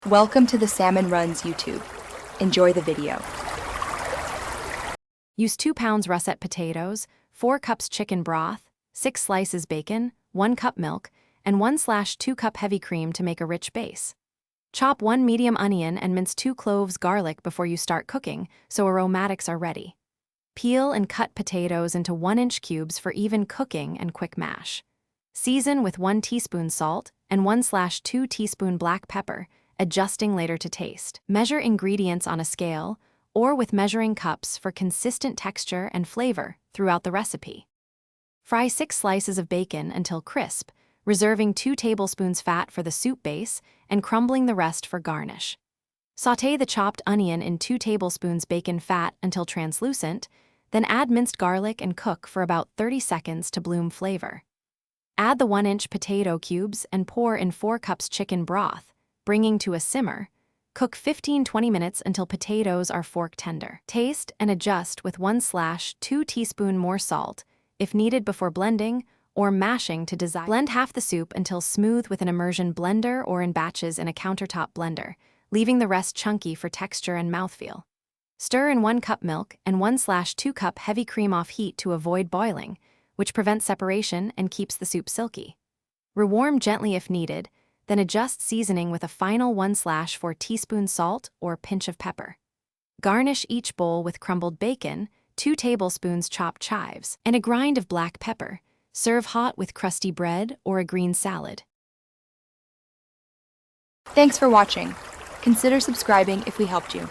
Welcome to the Salmon Runs YouTube. Enjoy the video. Use 2 pounds russet potatoes, 4 cups chicken broth, 6 slices bacon, 1 cup milk, and 1/2 cup heavy cream to make a rich base. Chop 1 medium onion and mince 2 cloves garlic before you start cooking so aromatics are ready. Peel and cut potatoes into 1-inch cubes for even cooking and quick mash. Season with 1 teaspoon salt and 1/2 teaspoon black pepper, adjusting later to taste. Measure ingredients on a scale or with measuring cups for consistent texture and flavor throughout the recipe. Fry 6 slices of bacon until crisp, reserving 2 tablespoons fat for the soup base and crumbling the rest for garnish. Sauté the chopped onion in 2 tablespoons bacon fat until translucent, then add minced garlic and cook for about 30 seconds to bloom flavor. Add the 1-inch potato cubes and pour in 4 cups chicken broth, bringing to a simmer. Cook 15-20 minutes until potatoes are fork tender. Taste and adjust with 1/2 teaspoon more salt, if needed before blending or mashing to desired. Blend half the soup until smooth with an immersion blender or in batches in a countertop blender, leaving the rest chunky for texture and mouthfeel. Stir in 1 cup milk and 1/2 cup heavy cream off heat to avoid boiling, which prevents separation and keeps the soup silky. Rewarm gently if needed, then adjust seasoning with a final 1/4 teaspoon salt or pinch of pepper. Garnish each bowl with crumbled bacon, 2 tablespoons chopped chives, and a grind of black pepper. Serve hot with crusty bread or a green salad. Thanks for watching. Consider subscribing if we helped you.